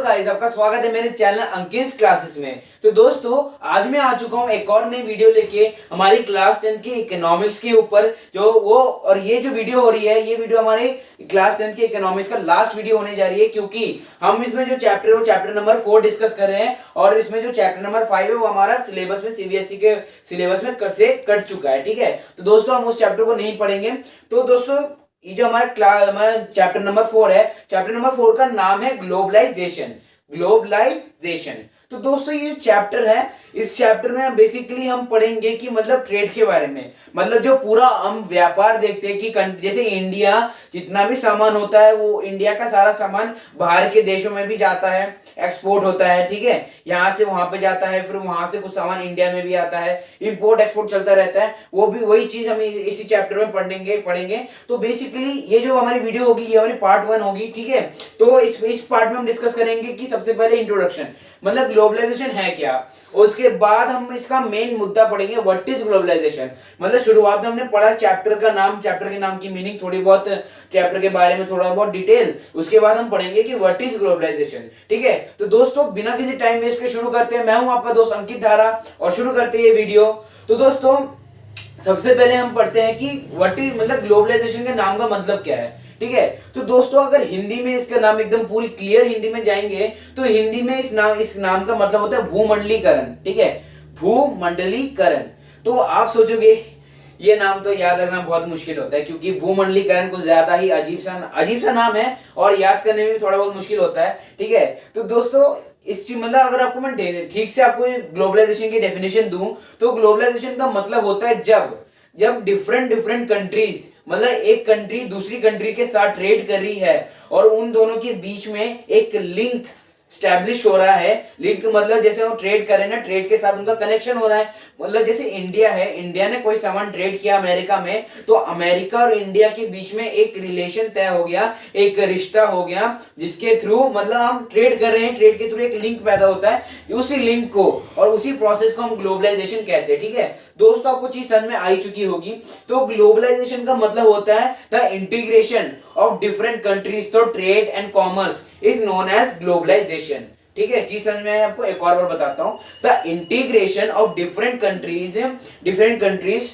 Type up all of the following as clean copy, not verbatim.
Guys, आपका स्वागत है मेरे चैनल अंकित क्लासेस में। तो दोस्तों, आज मैं आ चुका हूँ एक और नई वीडियो लेके हमारी क्लास 10 की इकोनॉमिक्स के ऊपर। और ये जो वीडियो हो रही है, ये वीडियो हमारी क्लास 10 की इकोनॉमिक्स का लास्ट वीडियो होने जा रही है, क्योंकि हम इसमें जो चैप्टर है वो चैप्टर नंबर 4 डिस्कस कर रहे हैं। और इसमें जो चैप्टर नंबर 5 है वो हमारा सिलेबस में सीबीएसई के सिलेबस में से कट चुका है। ठीक है, तो दोस्तों हम उस चैप्टर को नहीं पढ़ेंगे। तो दोस्तों, ये जो हमारा चैप्टर नंबर 4 है, चैप्टर नंबर 4 का नाम है ग्लोबलाइजेशन। ग्लोबलाइजेशन। तो दोस्तों, ये चैप्टर है, इस चैप्टर में बेसिकली हम पढ़ेंगे कि मतलब ट्रेड के बारे में। मतलब जो पूरा हम व्यापार देखते हैं कि जैसे इंडिया जितना भी सामान होता है, वो इंडिया का सारा सामान बाहर के देशों में भी जाता है, एक्सपोर्ट होता है। ठीक है, यहाँ से वहां पे जाता है, फिर वहां से कुछ सामान इंडिया में भी आता है, इंपोर्ट एक्सपोर्ट चलता रहता है। वो भी वही चीज हम इसी चैप्टर में पढ़ेंगे। तो बेसिकली ये जो हमारी वीडियो होगी, ये हमारी पार्ट 1 होगी। ठीक है, तो इस पार्ट में हम डिस्कस करेंगे कि सबसे पहले इंट्रोडक्शन, मतलब ग्लोबलाइजेशन है क्या। उसके बाद हम इसका मेन मुद्दा पढ़ेंगे, व्हाट इज ग्लोबलाइजेशन। मतलब शुरुआत में हमने पढ़ा चैप्टर का नाम, चैप्टर के नाम की मीनिंग, थोड़ी बहुत चैप्टर के बारे में थोड़ा बहुत डिटेल। उसके बाद हम पढ़ेंगे कि व्हाट इज ग्लोबलाइजेशन। ठीक है, तो दोस्तों बिना किसी टाइम वेस्ट के शुरू करते हैं। मैं हूं आपका दोस्त अंकित धारा और शुरू करते हैं ये वीडियो। तो दोस्तों, सबसे पहले हम पढ़ते हैं कि व्हाट इज, मतलब ग्लोबलाइजेशन के नाम का मतलब क्या है। ठीक है, तो दोस्तों अगर हिंदी में इसका नाम एकदम पूरी क्लियर हिंदी में जाएंगे तो हिंदी में इस नाम का मतलब होता है भूमंडलीकरण। ठीक है, भूमंडलीकरण। तो आप सोचोगे ये नाम तो याद रखना बहुत मुश्किल होता है, क्योंकि भूमंडलीकरण कुछ ज्यादा ही अजीब सा नाम है और याद करने में भी थोड़ा बहुत मुश्किल होता है। ठीक है, तो दोस्तों इस चीज, मतलब अगर आपको मैं ठीक से आपको ग्लोबलाइजेशन की डेफिनेशन दूं तो ग्लोबलाइजेशन का मतलब होता है जब डिफरेंट कंट्रीज, मतलब एक कंट्री दूसरी कंट्री के साथ ट्रेड कर रही है और उन दोनों के बीच में एक लिंक स्टैब्लिश हो रहा है। लिंक मतलब जैसे हम ट्रेड कर रहे हैं ना, ट्रेड के साथ उनका कनेक्शन हो रहा है। मतलब जैसे इंडिया है, इंडिया ने कोई सामान ट्रेड किया अमेरिका में, तो अमेरिका और इंडिया के बीच में एक रिलेशन तय हो गया, एक रिश्ता हो गया, जिसके थ्रू मतलब हम ट्रेड कर रहे हैं, ट्रेड के थ्रू एक लिंक पैदा होता है। उसी लिंक को और उसी प्रोसेस को हम ग्लोबलाइजेशन कहते हैं। ठीक है दोस्तों, आपको चीज समझ में आई चुकी होगी। तो ग्लोबलाइजेशन का मतलब होता है the integration of different countries through trade and commerce is known as globalization. ठीक है, चीज समझ में आए आपको, एक और बार बताता हूं। The integration of different countries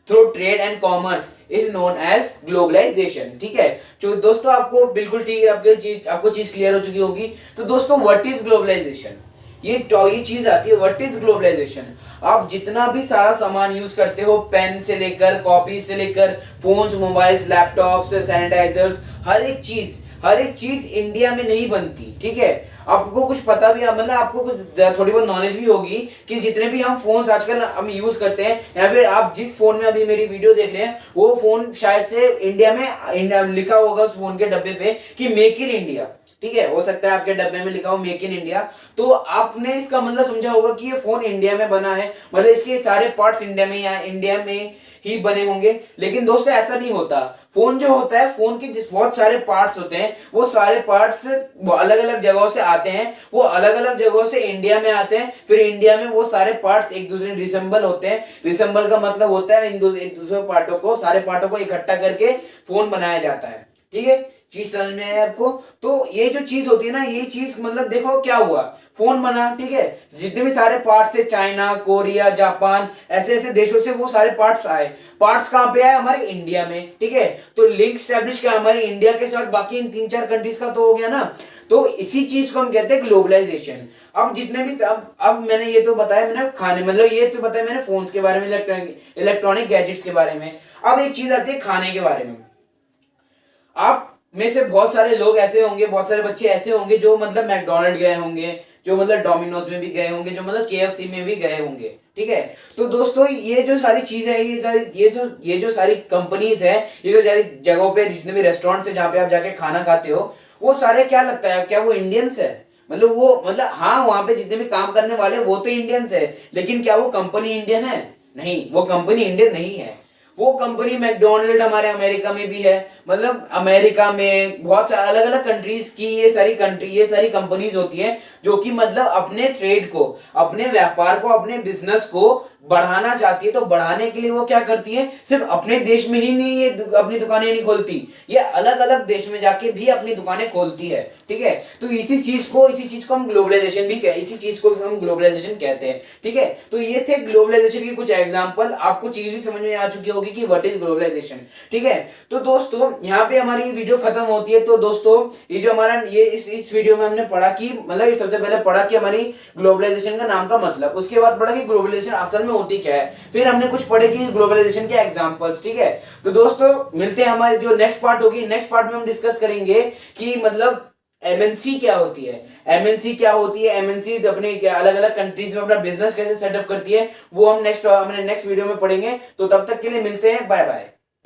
through trade and commerce is known as globalization. ठीक है, जो दोस्तों आपको बिल्कुल ठीक है, आपको चीज क्लियर हो चुकी होगी। तो दोस्तों, व्हाट इज ग्लोबलाइजेशन, ये चीज आती है व्हाट इज ग्लोबलाइजेशन। आप जितना भी सारा सामान यूज करते हो, पेन से लेकर कॉपी से लेकर फोन्स, मोबाइल्स, लैपटॉप्स, सैनिटाइजर्स, हर एक चीज इंडिया में नहीं बनती। ठीक है, आपको कुछ पता भी, मतलब आपको कुछ थोड़ी बहुत नॉलेज भी होगी कि जितने भी हम फोन्स आजकल हम यूज करते हैं, या फिर आप जिस फोन में अभी मेरी वीडियो देख रहे हैं, वो फोन शायद से इंडिया में लिखा होगा उस फोन के डब्बे पे कि मेक इन इंडिया। ठीक है, हो सकता है आपके डब्बे में लिखा हो मेक इन इंडिया, तो आपने इसका मतलब समझा होगा कि ये फोन इंडिया में बना है, मतलब इसके सारे पार्ट्स इंडिया में ही बने होंगे। लेकिन दोस्तों ऐसा नहीं होता। फोन जो होता है, फोन के बहुत सारे पार्ट्स होते हैं, वो सारे पार्ट्स अलग अलग जगहों से आते हैं, वो अलग अलग जगहों से इंडिया में आते हैं। फिर इंडिया में वो सारे पार्ट्स एक दूसरे रिसेंबल होते हैं। रिसेंबल का मतलब होता है एक दूसरे सारे पार्टों को इकट्ठा करके फोन बनाया जाता है। ठीक है, चीज समझ में आया आपको। तो ये जो चीज होती है ना, ये चीज मतलब देखो क्या हुआ, फोन बना। ठीक है, जितने भी सारे पार्ट्स थे, चाइना, कोरिया, जापान, ऐसे ऐसे देशों से वो सारे पार्ट्स आए। पार्ट्स कहां पे आए, हमारे इंडिया में। ठीक है, तो लिंक स्टैब्लिश किया हमारे इंडिया के साथ, बाकी इन 3-4 कंट्रीज का तो हो गया ना। तो इसी चीज को हम कहते हैं ग्लोबलाइजेशन। अब जितने भी अब मैंने ये तो बताया, मैंने खाने, मतलब ये तो बताया मैंने फोन्स के बारे में, इलेक्ट्रॉनिक गैजेट्स के बारे में। अब एक चीज आती है खाने के बारे में। आप में से बहुत सारे लोग ऐसे होंगे, बहुत सारे बच्चे ऐसे होंगे जो मतलब मैकडोनल्ड गए होंगे, जो मतलब डोमिनोज में भी गए होंगे, जो मतलब केएफसी में भी गए होंगे। ठीक है, तो दोस्तों ये जो सारी चीज है, ये जो सारी कंपनीज है, ये जो सारी जगहों पे जितने भी रेस्टोरेंट्स है जहाँ पे आप जाके खाना खाते हो, वो सारे क्या लगता है, क्या वो इंडियंस है? मतलब हाँ, वहां पे जितने भी काम करने वाले वो तो इंडियंस है, लेकिन क्या वो कंपनी इंडियन है? नहीं, वो कंपनी इंडियन नहीं है। वो कंपनी मैकडोनल्ड हमारे अमेरिका में भी है, मतलब अमेरिका में बहुत सारे अलग अलग कंट्रीज की ये सारी कंपनीज होती है, जो कि मतलब अपने ट्रेड को, अपने व्यापार को, अपने बिजनेस को बढ़ाना चाहती है तो बढ़ाने के लिए वो क्या करती है, सिर्फ अपने देश में ही नहीं ये अपनी दुकानें नहीं खोलती, ये अलग अलग देश में जाके भी अपनी दुकानें खोलती है। ठीक है, तो इसी चीज को हम ग्लोबलाइजेशन भी इसी चीज को हम ग्लोबलाइजेशन कहते हैं। ठीक है, तो ये थे ग्लोबलाइजेशन के कुछ एग्जांपल। आपको चीज भी समझ में आ चुकी होगी कि व्हाट इज ग्लोबलाइजेशन। ठीक है, तो दोस्तों यहाँ पे हमारी वीडियो खत्म होती है। तो दोस्तों ये जो हमारा ये इस वीडियो में हमने पढ़ा कि मतलब सबसे पहले पढ़ा कि हमारी ग्लोबलाइजेशन का नाम का मतलब, उसके बाद पढ़ा कि ग्लोबलाइजेशन असल में होती क्या है, फिर हमने कुछ पढ़े कि ग्लोबलाइजेशन के एग्जांपल्स। ठीक है, तो दोस्तों मिलते हैं हमारे जो नेक्स्ट पार्ट होगी, नेक्स्ट पार्ट में हम डिस्कस करेंगे कि मतलब एमएनसी क्या होती है, एमएनसी क्या होती है, एमएनसी अपने अलग अलग कंट्रीज में अपना बिजनेस कैसे सेटअप करती है, वो हम नेक्स्ट वीडियो में पढ़ेंगे। तो तब तक के लिए मिलते हैं, बाय बाय।